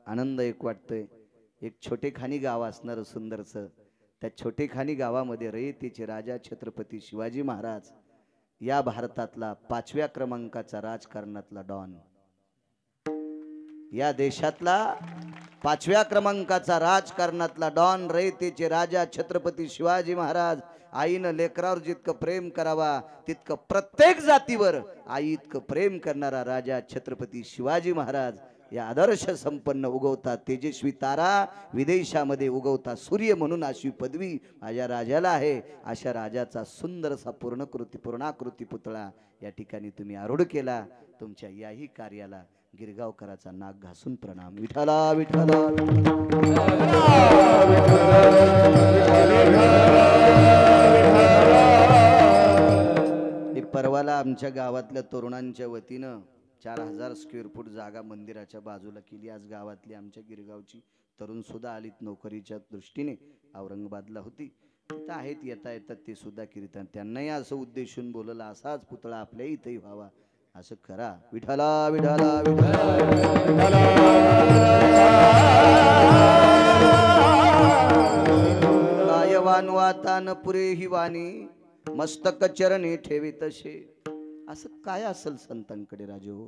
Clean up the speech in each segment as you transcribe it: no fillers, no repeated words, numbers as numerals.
आनंद एक वाटतोय. एक छोटेखानी गाव असणार सुंदरचं, त्या छोटेखानी गावामध्ये रयतेचे राजा छत्रपती शिवाजी महाराज, या भारतातला 5व्या क्रमांकाचा राजकारणातला डॉन, या देशातला 5व्या क्रमांकाचा राजकारणातला डॉन, रयतेचे राजा छत्रपती शिवाजी महाराज. आईनं लेकरावर जितकं प्रेम करावा तितकं प्रत्येक जातीवर आई इतकं प्रेम करणारा राजा छत्रपती शिवाजी महाराज. या आदर्श संपन्न उगवता तेजस्वी तारा, विदेशामध्ये उगवता सूर्य म्हणून अशी पदवी माझ्या राजाला आहे. अशा राजाचा सुंदरसा पूर्णाकृती पुतळा या ठिकाणी तुम्ही आरूढ केला. तुमच्या याही कार्याला गिरगावकराचा नाक घासून प्रणाम. विठ्ठला विठ्ठला. परवाला आमच्या गावातल्या तरुणांच्या वतीनं 4000 स्क्वेअर फूट जागा मंदिराच्या बाजूला केली. आज गावातली आमच्या गिरगावची तरुण सुद्धा आलीत नोकरीच्या दृष्टीने, औरंगाबादला होती, तिथं आहेत, येता येतात ते सुद्धा कीर्तन. त्यांनाही असं उद्देशून बोललं असाच पुतळा आपल्या इथेही व्हावा, असं करा. विठ्ठला विठ्ठला विठ्ठला. वान वाता न पुरे ही वाणी, मस्तक चरणी ठेवी तसे. असं काय असेल संतांकडे राजे हो,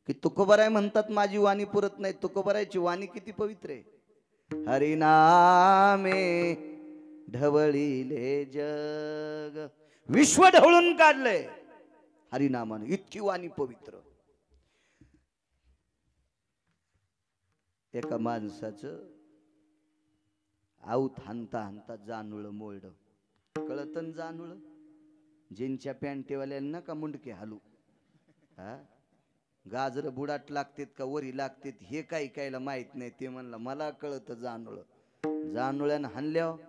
की तुकोबराय म्हणतात माझी वाणी पुरत नाही. तुकोबरायची वाणी किती पवित्र आहे. हरिनामे ढवळीले जग, विश्व ढवळून काढलंय हरिनामानं, इतकी वाणी पवित्र. एका माणसाचं आऊत हानता हानता जानुळं मोळड, कळतन जानुळं, ज्यांच्या पॅन्टेवाल्यांना का मुंडके हालू, हा गाजर बुडाट लागतेत का वरी लागतेत हे काही कायला माहित नाही. ते म्हणलं मला कळत जानुळं. जानुळ्यानं हाणल्यावर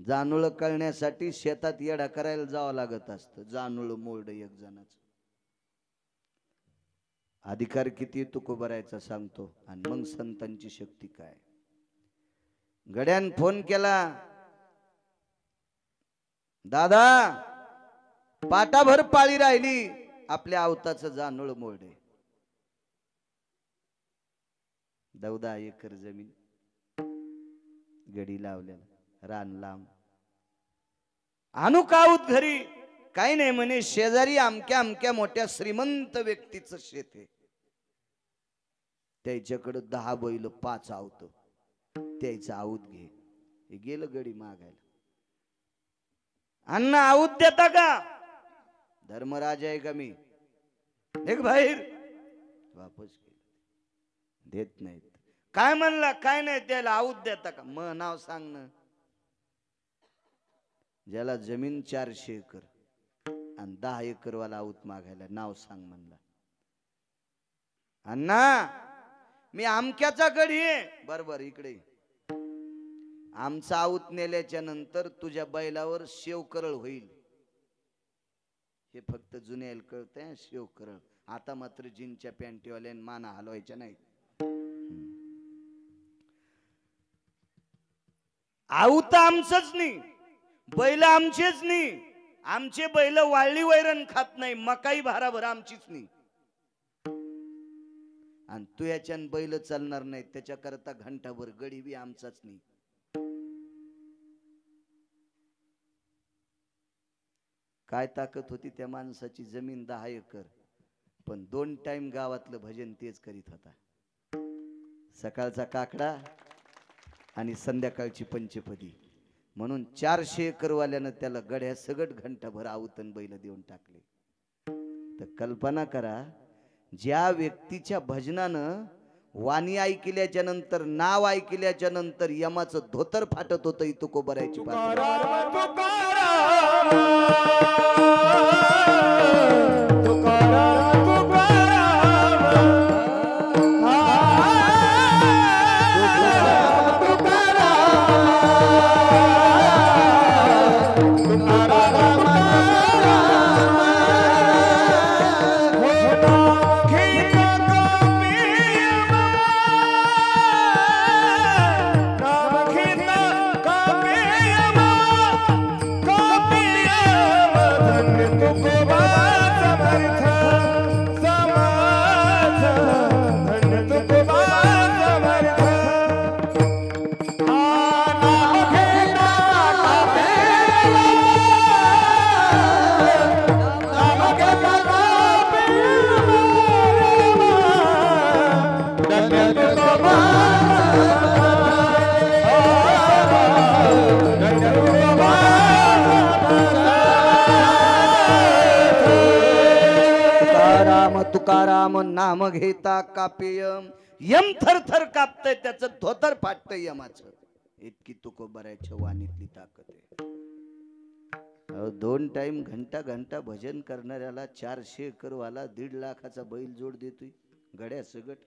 जानुळं कळण्यासाठी शेतात येडा करायला जावं लागत असतं. जानुळं मोरड एक जणाचं. अधिकार किती तुकोबरायचा सांगतो, आणि मग संतांची शक्ती काय. गड्यान फोन केला, दादा पाटाभर पाळी राहिली, आपल्या आवताचं जानुळ मोरडे. 14 एकर जमीन, गडी लावलेला, रान लांब. आणू काऊत घरी, काही नाही म्हणे, शेजारी अमक्या अमक्या मोठ्या श्रीमंत व्यक्तीचं शेत आहे, त्याच्याकडे 10 बैल 5 आवत, त्याचं आऊत घे. हे गेलं गडी मागायला. अण्णा आऊत देता का? धर्मराज आहे का मी, एक बाहेर वापस केलं, देत नाहीत. काय म्हणला, काय नाही त्याला आऊत देता का? मग नाव सांग ना. ज्याला जमीन 400 एकर आणि 10 एकर वाला आऊत मागायला, नाव सांग म्हणला. अण्णा मी आमक्याचा गडी आहे. बरोबर, इकडे आमचा आऊत नेल्याच्या नंतर तुझ्या बैलावर शेवकरळ होईल. हे फक्त जुन्याला कळतंय शेवकरळ. आता मात्र जीनच्या पॅन्टीवाल्यान माना हलवायच्या नाही. आऊत आमचंच नाही, बैल आमचेच नाही. आमचे बैल वाळली वैरण खात नाही, मकाई भाराभर आमचीच नाही. आणि तू याच्यान बैल चालणार नाही, त्याच्याकरता घंटाभर गडी बी आमचाच नाही. काय ताकद होती त्या माणसाची. जमीन 10 एकर, पण 2 टाइम गावातलं भजन तेच करीत होता. सकाळचा काकडा आणि संध्याकाळची पंचपदी. म्हणून 400 एकर वाल्यानं त्याला गड्या सगट घंटाभर आवतन बैल देऊन टाकले. तर कल्पना करा, ज्या व्यक्तीच्या भजनानं वाणी ऐकल्याच्या नंतर, नाव ऐकल्याच्या नंतर यमाचं धोतर फाटत होतं, तुकोबरायची तुकाराम नाम घेता कापेय. यम थरथर कापतय, त्याचं धोतर फाटतंय यमाचं. इतकी तुकोबरायच्या वाणीतली ताकद आहे. 2 टाइम घंटा घंटा भजन करणाऱ्याला 400 एकर वाला 1.5 लाखाचा बैल जोड देतोय गड्या सगट.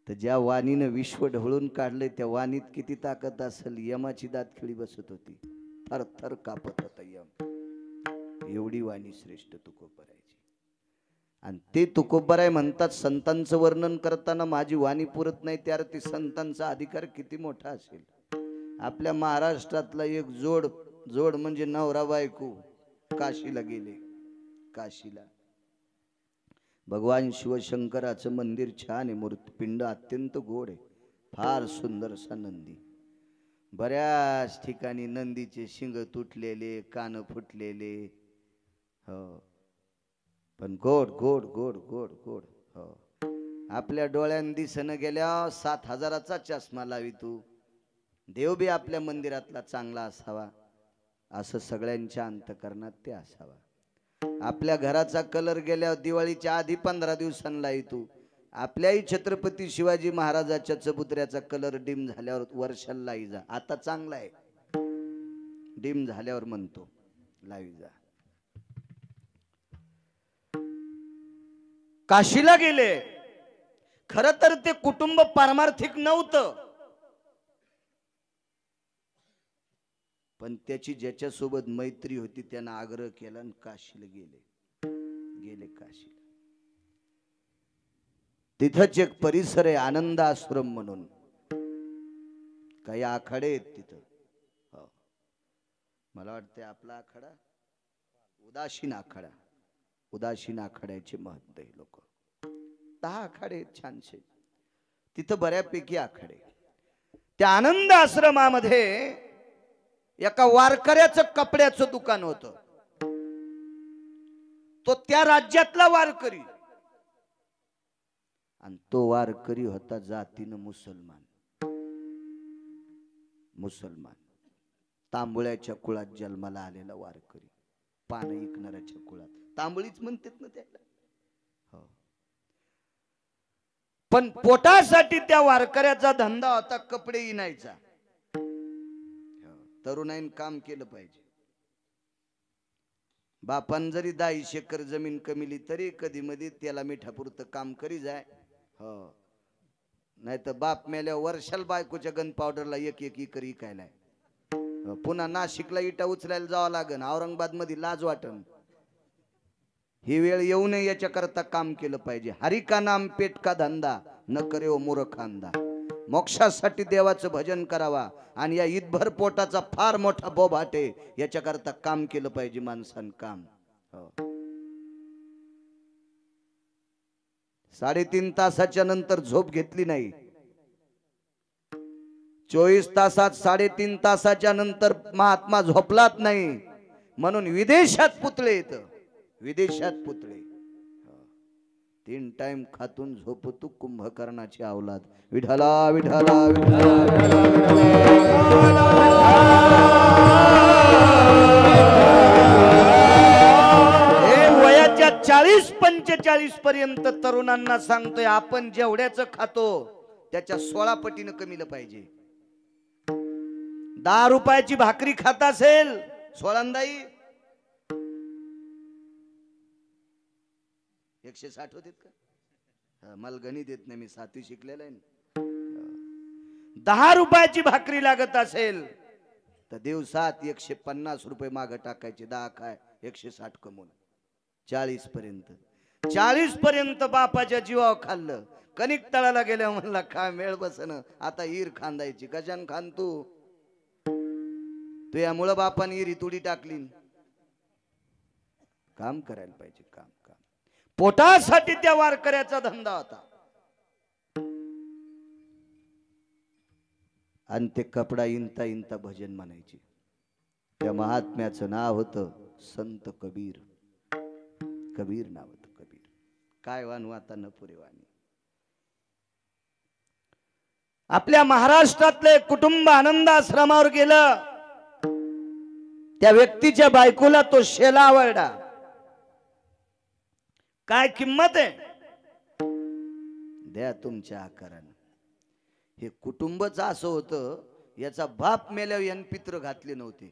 तर ज्या वाणीनं विश्व ढवळून काढलंय त्या वाणीत किती ताकद असेल. यमाची दात खिळी बसत होती, थर थर कापत होता यम. एवढी वाणी श्रेष्ठ तुकोबरायची. आणि ते तुकोबराय म्हणतात, संतांचं वर्णन करताना माझी वाणी पुरत नाही, त्यावर ते संतांचा अधिकार किती मोठा असेल. आपल्या महाराष्ट्रातला एक जोड म्हणजे नवरा बायको काशीला गेले. काशीला भगवान शिवशंकराचं मंदिर छान आहे, मूर्तिपिंड अत्यंत गोड आहे, फार सुंदरसा नंदी. बऱ्याच ठिकाणी नंदीचे शिंग तुटलेले, कान फुटलेले, हो, पण गोड गोड गोड गोड गोड. हो, आपल्या डोळ्यान दिसन गेल्या 7,000चा चष्मा लावी तू. देव बी आपल्या मंदिरातला चांगला असावा असं सगळ्यांच्या अंतकरणात ते असावा. आपल्या घराचा कलर गेल्या दिवाळीच्या आधी 15 दिवसांना तू. आपल्याही छत्रपती शिवाजी महाराजाच्या चबुतऱ्याचा कलर डिम झाल्यावर वर्षाला लाई जा. आता चांगला आहे, डिम झाल्यावर म्हणतो लाई जा. काशीला गेले. खर तर ते कुटुंब पारमार्थिक नव्हतं, पण त्याची ज्याच्यासोबत मैत्री होती त्यानं आग्रह केला आणि काशीला गेले काशीला. तिथंच एक परिसर आहे आनंद आश्रम म्हणून, काही आखाडे आहेत तिथं. हो, मला वाटते आपला आखाडा उदासीन आखाड्याचे महंत आहे लोक. 10 आखाडे छानसे तिथं, बऱ्यापैकी आखाडे. त्या आनंद आश्रमामध्ये एका वारकऱ्याचं कपड्याचं दुकान होतं. तो त्या राज्यातला वारकरी, आणि तो वारकरी होता जातीनं मुसलमान, तांबुळ्याच्या कुळात जन्माला आलेला वारकरी, पान ऐकणाऱ्याच्या कुळात. तांबळीच म्हणतात ना त्याला. हो, पण पोटासाठी त्या वारकऱ्याचा धंदा होता कपडे इनायचा. तरुणाईन काम केलं पाहिजे. बापान जरी 10 एकर जमीन कमिली तरी कधी मध्ये त्याला मिठापुरतं काम करी जाय. हो, नाही तर बाप मेल्यावर वर्षाला बायकोच्या गन पावडरला 1 एकर इकायलाय. पुन्हा नाशिकला इटा उचलायला जावं लागन, औरंगाबाद मध्ये लाज वाटन. ही वेळ येऊ नये याच्याकरता काम केलं पाहिजे. हरी का नाम पेट का धंदा, न करे ओ मूर्खांदा. मोक्षासाठी देवाचं भजन करावा आणि या ईदभर पोटाचा फार मोठा बोभाटे, याच्याकरता काम केलं पाहिजे माणसानं काम. हो, 3.5 तासाच्या नंतर झोप घेतली नाही. 24 तासात 3.5 तासाच्या नंतर महात्मा झोपलात नाही, म्हणून विदेशात पुतळे येत. विदेशात पुतळे 3 टाइम खातून झोपतू कुंभकर्णाची अवलाद. विठला विठला वयाच्या 40-45 पर्यंत तरुणांना सांगतोय, आपण जेवढ्याच खातो त्याच्या 16 पटीनं कमीलं पाहिजे. 10 रुपयाची भाकरी खात असेल 16 160 होते का? मला गणित येत नाही, मी 7वी शिकलेला आहे. 10 रुपयाची भाकरी लागत असेल तर दिवसात 150 रुपये मागे टाकायचे. 10 काय 160 कमवून 40 पर्यंत बापाच्या जीवावर खाल्लं. कणिक तळाला गेल्या म्हणला काय मेळ बसन, आता ईर खांदायची. कशान खान तू यामुळं बापाने ईर तुडी टाकली. काम करायला पाहिजे, काम. पोटासाठी त्या वारकऱ्याचा धंदा होता. आणि ते कपडा इंता भजन म्हणायचे. त्या महात्म्याचं नाव होतं संत कबीर. नाव होतं कबीर. काय वानू आता न पुरे वाणी. आपल्या महाराष्ट्रातले कुटुंब आनंद आश्रमावर गेलं. त्या व्यक्तीच्या बायकोला तो शेला आवडला. काय किंमत आहे द्या तुमच्या आकारानं. हे कुटुंबच असं होतं, याचा बाप मेल्यावर यान पित्र घातले नव्हते.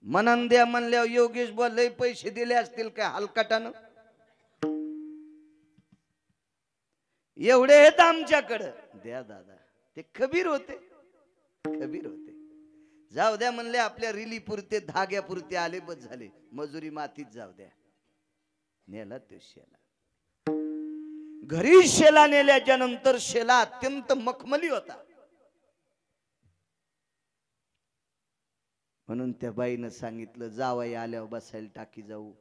मनन द्या म्हणल्यावर योगेश बुवा लय पैसे दिले असतील काय हलकटानं. एवढे आहेत आमच्याकडं द्या दादा. ते खबीर होते, खबीर होते. जाऊ द्या म्हणले आपल्या रिली पुरते धाग्यापुरते आले बस झाले, मजुरी मातीत जाऊ द्या. नेला तो शेला. घरी शेला नेल्याच्या नंतर शेला अत्यंत मखमली होता. म्हणून त्या बाईनं सांगितलं जावई आल्यावर बसायला टाकी जाऊ,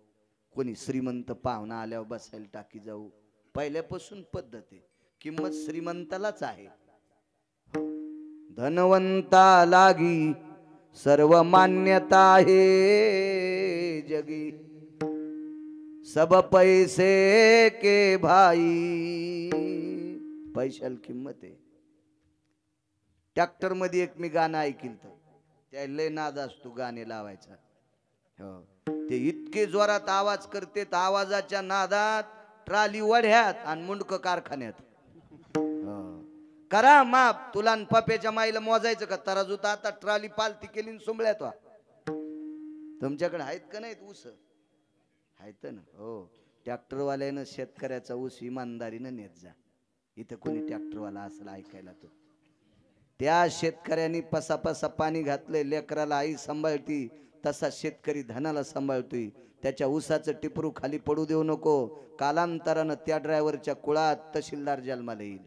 कोणी श्रीमंत पाहुणा आल्यावर बसायला टाकी जाऊ. पहिल्यापासून पद्धत आहे, किंमत श्रीमंतालाच आहे. धनवंता लागी सर्व मान्यता आहे जगी, सब पैसे के भाई. पैशाला किंमत आहे. ट्रॅक्टर मध्ये एक मी गाणं ऐकिल तर त्या लय नाद असतो गाणे लावायचा. हो, ते इतके जोरात आवाज करते, आवाजाच्या नादात ट्राली वढ्यात आणि मुंडक कारखान्यात. करा माप, तुला आणि पप्याच्या माईला मोजायचं का तराजूत? आता ट्राली पालती केली सुंबळ्यात. तुमच्याकडे आहेत का नाहीत ऊस? आहेत ना. हो, ट्रॅक्टरवाल्यानं शेतकऱ्याचा ऊस इमानदारीनं नेत जा. इथं कोणी ट्रॅक्टरवाला असला ऐकायला तो. त्या शेतकऱ्यांनी पसा पसा पाणी घातलंय, लेकराला आई सांभाळती तसा शेतकरी धनाला सांभाळतोय. त्याच्या ऊसाचं टिपरू खाली पडू देऊ नको. कालांतरानं त्या ड्रायव्हरच्या कुळात तहसीलदार जन्माला येईल.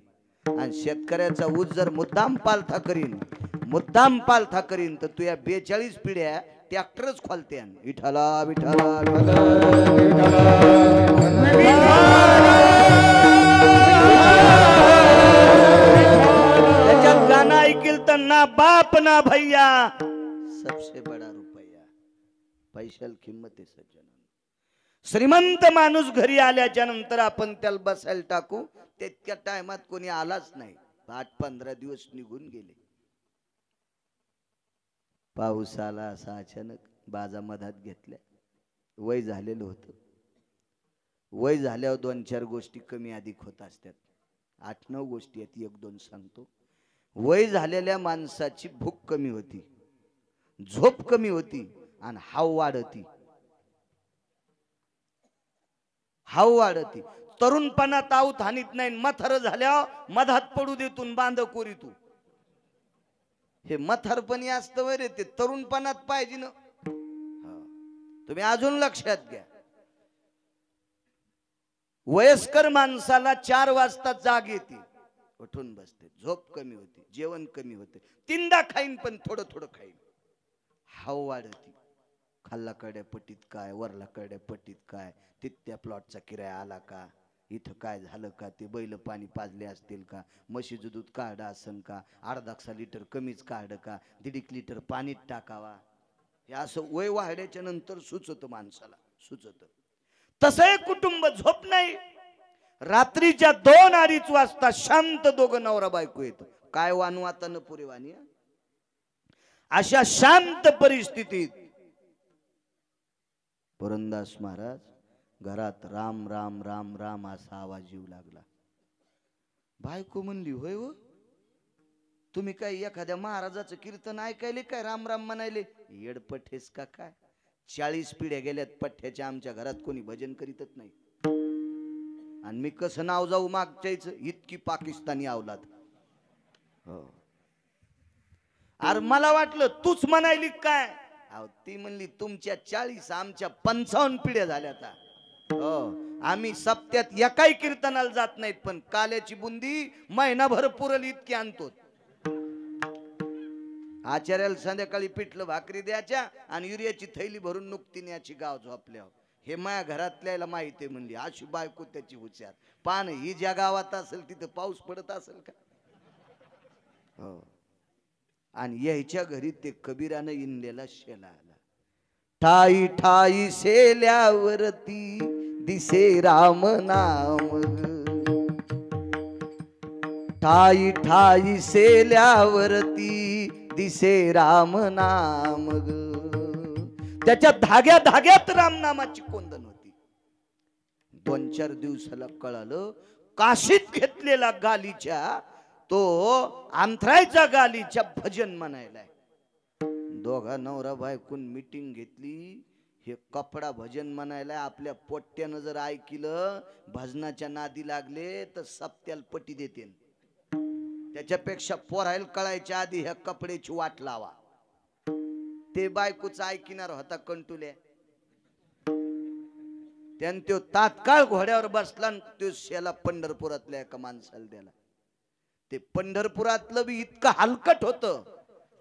आणि शेतकऱ्याचा ऊस जर मुद्दाम पालथा करीन, मुद्दाम पालथा करीन तर तू या 42 पिढ्या ट्रॅक्टरच खोलते. विठाला विठाला त्याच्यात गाणं ऐकील तर ना बाप ना भैया सबसे बडा रुपया. पैशाला किंमत आहे सज्जन. श्रीमंत माणूस घरी आल्याच्या नंतर आपण त्याला बसायला टाकू, तितक्या टायमात कोणी आलाच नाही. 8-15 दिवस निघून गेले. पाऊस आला असा अचानक, बाजा मधात घेतल्या. वय झालेलं होतं. वय झाल्यावर 2-4 गोष्टी कमी अधिक होत असतात. 8-9 गोष्टी आहेत, 1-2 सांगतो. वय झालेल्या माणसाची भूक कमी होती, झोप कमी होती आणि हाव वाढती. हाव वाढती. तरुणपणात आऊत हानीत नाही, मथर झाल्यावर मधात पडू देतून बांध कोरी तू. हे मथरपणी असतं वय रे, ते तरुणपणात पाहिजे ना. तुम्ही अजून लक्षात घ्या. वयस्कर माणसाला 4 वाजता जाग येते, उठून बसते. झोप कमी होते, जेवण कमी होते. 3दा खाईन पण थोडं थोडं खाईन. हाव वाढती. खाल्ला कड्या पट्टीत काय, वरला कड्या पट्टीत काय, तिथल्या प्लॉटचा किराया आला का, इथं काय झालं का, ते बैल पाणी पाजले असतील का, म्हशीचं दूध काढलं असन का, 1/2 लिटर कमीच काढलं का, 1.5 लिटर पाणीत टाकावा. हे असं वय वाढ्याच्या नंतर सुचत माणसाला, सुचत. तसं कुटुंब झोप नाही. रात्रीच्या 2-2:30 वाजता शांत दोघं नवरा बायको येत. काय वानू आता न पुरे वाणी. अशा शांत परिस्थितीत पुरंदास महाराज घरात राम राम राम राम असा आवाज येऊ लागला. बायको म्हणली, होय हो, तुम्ही काय एखाद्या महाराजाचं कीर्तन ऐकायले काय राम राम म्हणायले? येडपठेस का काय? 40 पिढ्या गेल्यात पठ्ठ्याच्या, आमच्या घरात कोणी भजन करीतच नाही. आणि मी कसं नाव जाऊ मागच्याच, इतकी पाकिस्तानी अवलाद. हो, अरे मला वाटलं तूच म्हणायली काय. ती म्हणली तुमच्या 40 आमच्या 55 पिढ्या झाल्या. हो, आम्ही सप्त्यात एकाही कीर्तनाला जात नाहीत, पण काल्याची बुंदी महिनाभर पुरल इतकी आणतो. आचार्याला संध्याकाळी पिठलं भाकरी द्यायच्या आणि युरियाची थैली भरून नुकती न्याची गाव झोपल्यावर. हे माया घरातल्याला माहिती आहे म्हणली. अशी बायको त्याची हुशार. पान ही ज्या गावात असेल तिथं पाऊस पडत असेल का. हो, आणि यायच्या घरी ते कबीरानं इनलेला शेला आला. ठाई ठाई शेल्यावरती दिसे राम नाम, ठाई ठाई शेल्यावरती दिसे राम नाम. त्याच्या धाग्या धाग्यात रामनामाची कोंदण होती. 2-4 दिवसाला कळालं काशीत घेतलेला गालीच्या तो अंथरायचा गालीच्या भजन म्हणायलाय. दोघा नवरा बायकून मीटिंग घेतली. हे कपडा भजन म्हणायला आपल्या पोट्यानं जर ऐकलं भजनाच्या नादी लागले तर सप्त्याला पटी देते. त्याच्यापेक्षा पोरायला कळायच्या आधी ह्या कपड्याची वाट लावा. ते बायकोच ऐकणार होता कंटुल्या. त्यानं तो तात्काळ घोड्यावर बसला. तो शेला पंढरपुरातल्या एका माणसाला द्याला. ते पंढरपुरातलं बी इतकं हलकट होतं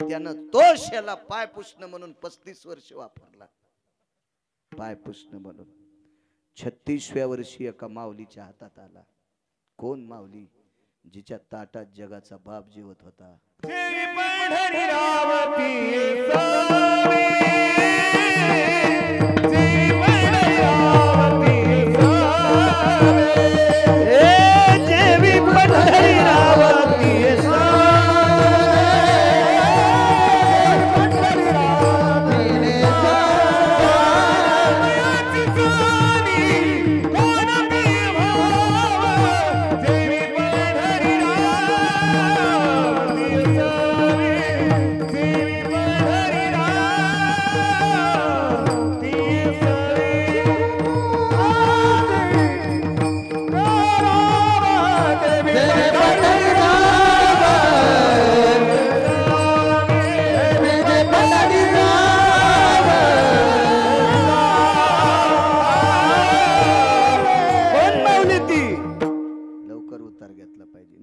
त्यानं तो शेला पाय पुसणं म्हणून 35 वर्ष वापरला. पाय पुसणं म्हणून 36व्या वर्षी एका माऊलीच्या हातात आला. कोण माऊली? जिच्या ताटात जगाचा बाप जेवत होता.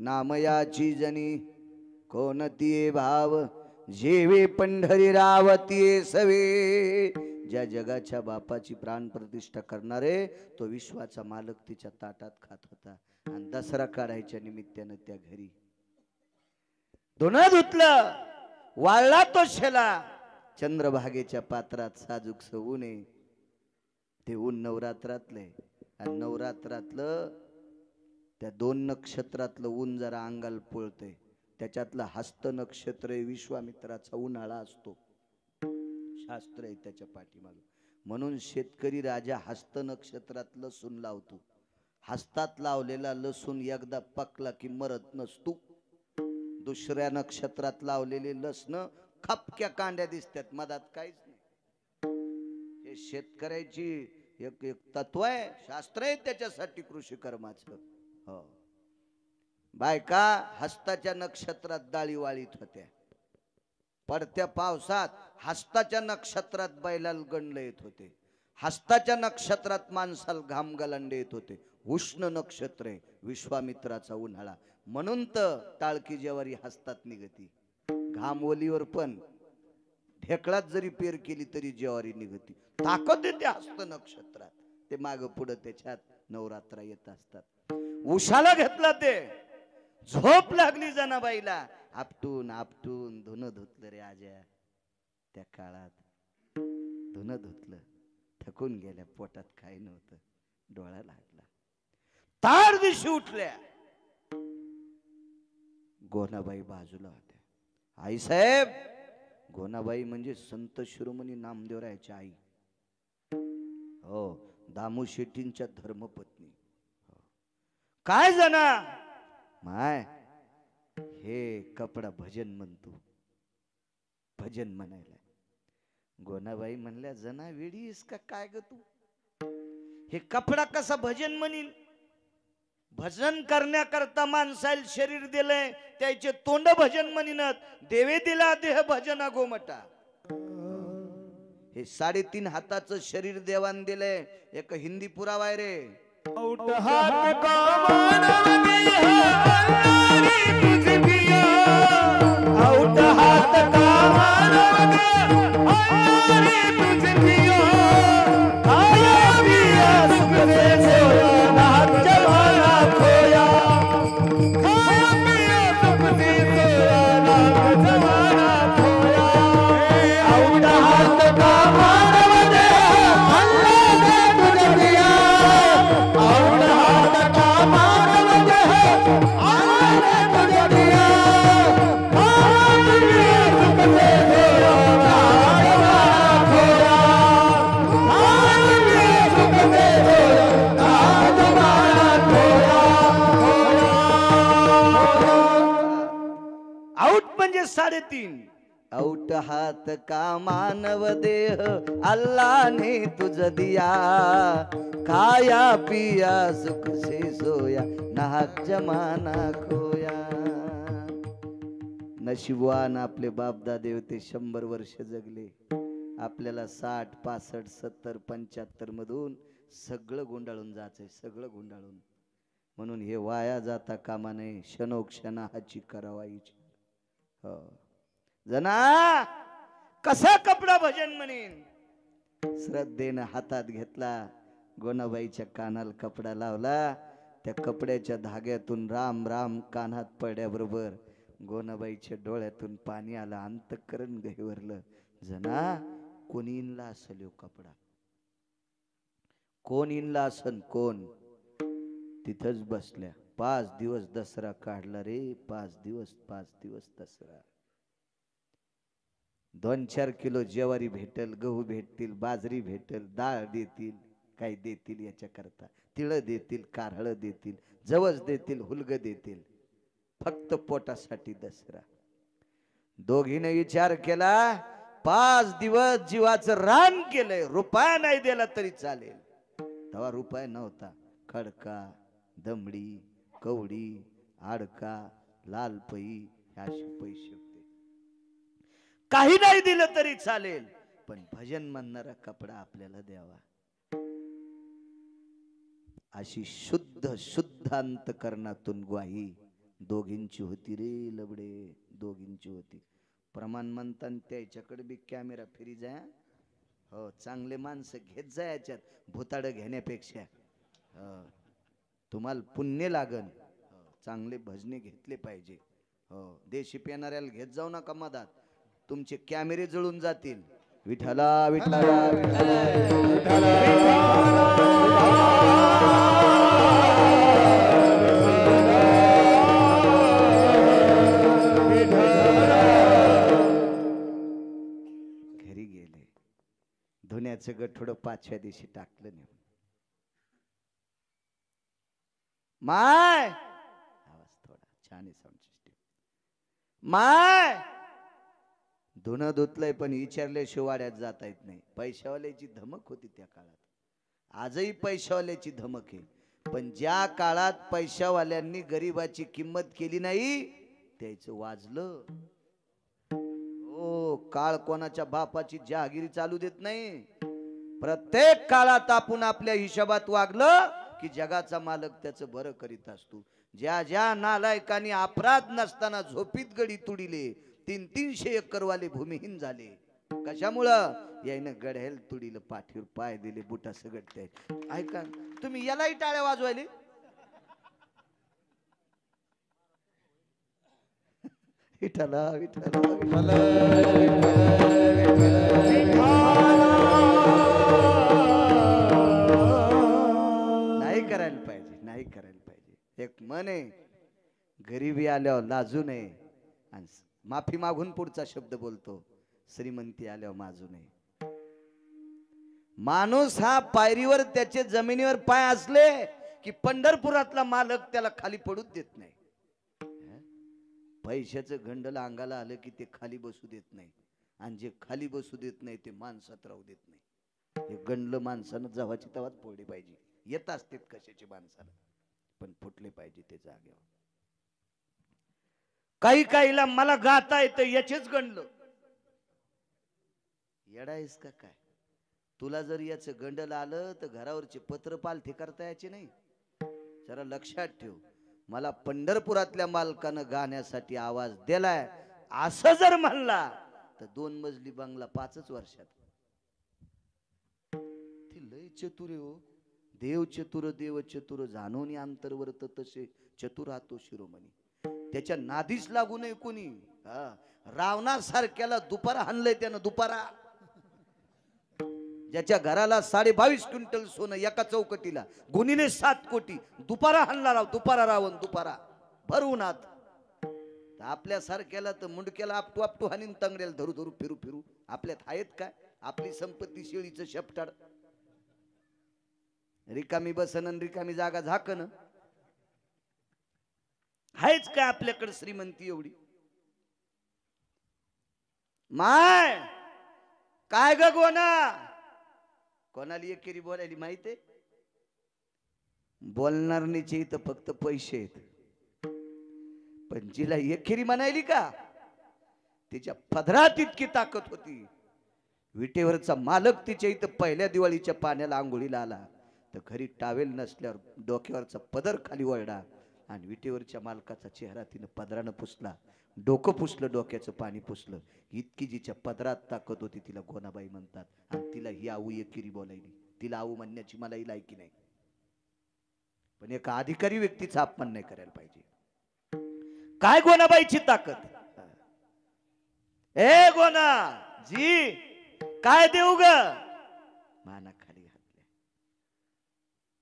नामयाची जनी कोणती भाव जेवे पंढरी रावती सवे. ज्या जगाच्या बापाची प्राण प्रतिष्ठा करणारे तो विश्वाचा मालक तिच्या ताटात खात होता. आणि दसरा काढायच्या निमित्तानं त्या घरी धुणं धुतलं. वाळला तो शेला चंद्रभागेच्या पात्रात साजूक ऊन आहे. ते ऊन नवरात्रातले. आणि नवरात्रातलं त्या 2 नक्षत्रातलं ऊन जरा अंगाला पोळतंय. त्याच्यातलं हस्त नक्षत्र विश्वामित्राचा उन्हाळा असतो. शास्त्र आहे त्याच्या पाठीमाग. म्हणून शेतकरी राजा हस्त नक्षत्रात लसूण लावतो. हस्तात लावलेला लसूण एकदा पकला की मरत नसतो. दुसऱ्या नक्षत्रात लावलेले लसण खपक्या कांड्या दिसतात, मधात काहीच नाही. हे शेतकऱ्याची एक तत्व आहे, शास्त्र आहे त्याच्यासाठी कृषी कर्माचं. हो, बायका हस्ताच्या नक्षत्रात डाळी वाळीत होत्या. पडत्या पावसात हस्ताच्या नक्षत्रात बैलाला गणलं येत होते. हस्ताच्या नक्षत्रात माणसाला घाम गलांडे येत होते. उष्ण नक्षत्र आहे विश्वामित्राचा उन्हाळा. म्हणून तर टाळकी ज्वारी हस्तात निघती. घाम ओलीवर पण ढेकळात जरी पेर केली तरी ज्वारी निघती. ताकद येते हस्त नक्षत्रात. ते माग पुढे त्याच्यात नवरात्र येत असतात. उशाला घेतला ते. झोप लागली जनाबाईला. आपटून आपटून धुणं धुतलं रे आज्या. त्या काळात धुणं धुतलं. थकून गेल्या, पोटात काही नव्हतं. डोळा लागला. तार दिवशी उठल्या. गोनाबाई बाजूला होत्या. आई साहेब, गोनाबाई म्हणजे संत शिरोमणी नामदेवरायाची आई. हो, दामू शेट्टींच्या धर्मपत्नी. काय जना माय, हे कपडा भजन म्हणतो. भजन म्हणायला. गोनाबाई म्हणल्या, जना वेडीस का काय ग तू? हे कपडा कसा भजन म्हणीन? भजन करण्याकरता माणसाला शरीर दिलंय, त्याचे तोंड भजन म्हणीनत. देवे दिला देह भजना गोमटा. हे 3.5 हाताचं शरीर देवान दिलंय. एक हिंदी पुरावा आहे रे. हात का मानव हात का मानव Come on. 3:30 औट हात का मानव देह अल्लाने तुझ दिया खाया पिया सुख से सोया नाहक जमाना खोया. नशिबवान आपले बापदादे होते 100 वर्ष जगले. आपल्याला 60, 65, 70, 75 मधून सगळं गुंडाळून जायचंय, सगळं गुंडाळून. म्हणून हे वाया जाता कामा नये. क्षणोक्षणा हाची करावा विचार. हो जना कसा कपडा भजन म्हणेन. श्रद्धेनं हातात घेतला, गोनाबाईच्या कानाला कपडा लावला. त्या कपड्याच्या धाग्यातून राम राम कानात पडल्याबरोबर गोनाबाईच्या डोळ्यातून पाणी आलं, अंतःकरण गहिवरलं. जना कोणी इनला असेल हो कपडा, कोण इनला असन, कोण. तिथंच बसल्या. 5 दिवस दसरा काढला रे, 5 दिवस दसरा. 2-4 किलो ज्वारी भेटल, गहू भेटतील, बाजरी भेटल, डाळ देतील, काही देतील याच्या करता. तिळ देतील, कारहळ देतील, जवस देतील, हुलग देतील. फक्त पोटासाठी दसरा. दोघीने विचार केला, 5 दिवस जीवाचं रान केलंय, रुपया नाही दिला तरी चालेल. तेव्हा रुपया नव्हता. खडका, दमडी, कवडी, आडका, लाल पई असे पैसे होते. काही नाही दिलं तरी चालेल, पण भजन म्हणणारा कपडा आपल्याला द्यावा. अशी शुद्ध शुद्ध अंतकरणातून ग्वाही दोघींची होती रे लबडे, दोघींची होती. प्रमाण म्हणताना त्याच्याकडे बी कॅमेरा फिरी जा. हो चांगले माणसं घेत जा याच्यात, भुताड घेण्यापेक्षा. तुम्हाला पुण्य लागन. चांगले भजने घेतले पाहिजे. हो देशी पेणाऱ्याला घेत जाऊ नका मधात, तुमचे कॅमेरे जळून जातील. विठ्ठला विठ्ठला घरी गेले. धुण्याचं गठोडं 5व्या दिवशी टाकलं नाही. माय आवाज थोडा छान आहे, साऊंड सिस्टीम. माय धुणं धुतलंय पण विचारल्याशिवाय वाड्यात जाता येत नाही. पैशावाल्याची धमक होती त्या काळात. आजही पैशावाल्याची धमक आहे, पण ज्या काळात पैशावाल्यांनी गरीबाची किंमत केली नाही त्याचं वाजलं. हो काळ कोणाच्या बापाची जहागिरी चालू देत नाही. प्रत्येक काळात आपण आपल्या हिशोबात वागलं की जगाचा मालक त्याचं बरं करीत असतो. ज्या ज्या नालायकांनी अपराध नसताना झोपीत गडी तुडिले, 300-300 एकरवाले भूमिहीन झाले. कशामुळं? यायनं गड्याल तुडीलं, पाठीवर पाय दिले, बुटा सगट. ऐका तुम्ही यालाही टाळ्या वाजवायले. विठ्ठला विठ्ठला विठ्ठला नाही करायला पाहिजे, नाही करायला पाहिजे. एक मन आहे, गरीबी आल्यावर लाजू नये. आणि माफी मागून पुढचा शब्द बोलतो, श्रीमंती आल्यावर माजू नये. माणूस हा पायरीवर त्याचे जमिनीवर पाय असले की पंढरपुरातला मालक त्याला खाली पडूच देत नाही. पैशाचं गंडल अंगाला आलं की ते खाली बसू देत नाही, आणि जे खाली बसू देत नाही ते माणसात राहू देत नाही. हे गंडलं माणसानं जवाची तवाच फोडली पाहिजे. येत असते कशाची माणसाला, पण फुटले पाहिजे ते जागेवर. काही काहीला मला गाता येतं याचेच गंडलं. येडायस का काय? तुला जर याच गंडल आलं तर घरावरचे पत्र पालथे करता यायचे नाही. जरा लक्षात ठेव. मला पंढरपुरातल्या मालकानं गाण्यासाठी आवाज दिलाय असं जर म्हणला तर 2 मजली बंगला 5च वर्षात. ती लय चतुर हो. देव चतुर देव चतुर जाणून अंतर्वर्त तसे चतुरातो शिरोमणी. त्याच्या नादीच लागू नये कोणी. रावणासारख्याला दुपारा हाणलंय त्यानं. दुपारा ज्याच्या घराला 22.5 क्विंटल सोनं एका चौकटीला, गुणीने 7 कोटी. दुपारा हाणला राव, दुपारा रावण, दुपारा भर उन्हात. आपल्या सारख्याला तर मुंडक्याला आपटू आपटू हानीन, तंगड्याला धरू धरू फिरू फिरू. आपल्यात आहेत काय? आपली संपत्ती शेळीचं शेपटाड. रिकामी बसन रिकामी जागा झाकन. आहेच काय आपल्याकडे श्रीमंती एवढी? माय काय ग गोना, कोणाला एकेरी बोलायली माहितीये? बोलणारनीचे इथं फक्त पैसे आहेत, पण जिला एकेरी म्हणायली का तिच्या पदरात इतकी ताकद होती. विटेवरचा मालक तिच्या इथं पहिल्या दिवाळीच्या पाण्याला आंघोळीला आला तर घरी टावेल नसल्यावर डोक्यावरचा पदर खाली वळला आणि विटेवरच्या मालकाचा चेहरा तिनं पदरानं पुसला, डोकं पुसलं, डोक्याचं पाणी पुसलं. इतकी जिच्या पदरात ताकद होती तिला गोनाबाई म्हणतात. आणि तिला ही आऊ एकेरी बोलायली. तिला आऊ म्हणण्याची मलाही लायकी नाही, पण एका अधिकारी व्यक्तीचा अपमान नाही करायला पाहिजे. काय गोनाबाईची ताकद. ए गोना जी काय देऊ ग, माना खाली घातल्या.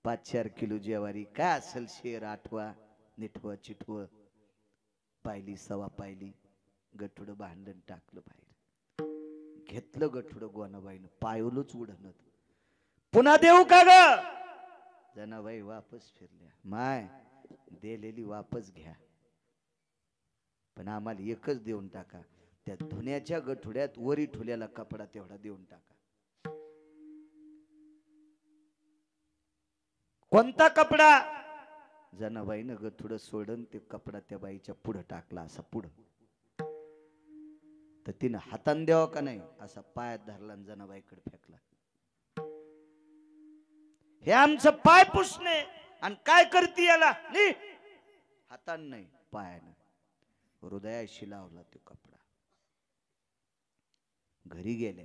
5-4 किलो ज्वारी, काय असेल शेर, आठवा निठव चिठव, पायली सवा पायली, गठुड भांडण टाकलं बाहेर. घेतलं गठुड गोनाबाईनं, पायवलंच उडणत. पुन्हा देऊ का ग, जनाबाई वापस फिरल्या. माय दिलेली वापस घ्या, पण आम्हाला एकच देऊन टाका, त्या धुण्याच्या गठुड्यात वरी ठुल्याला कपडा तेवढा देऊन टाका. कोणता कपडा, जनाबाईनं गठुड सोडून ते कपडा त्या बाईच्या पुढं टाकला, असा पुढं. तर तिनं हातान द्यावा का नाही असा पायात धरला आणि जनाबाईकडे फेकला. हे आमचं पाय पुसणे आणि काय करते याला, हातान नाही पायानं हृदयाशी लावला तो कपडा. घरी गेले.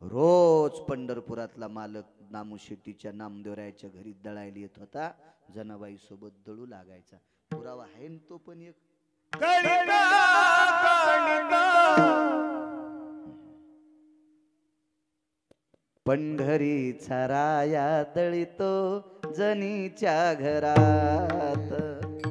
रोज पंढरपुरातला मालक नामशेट्टीच्या नामदेवरायाच्या घरी दळायला येत होता. जनाबाई सोबत दळू लागायचा. पुरावा आहे न तो पण एक. पंढरीचा राया दळितो जनीच्या घरा.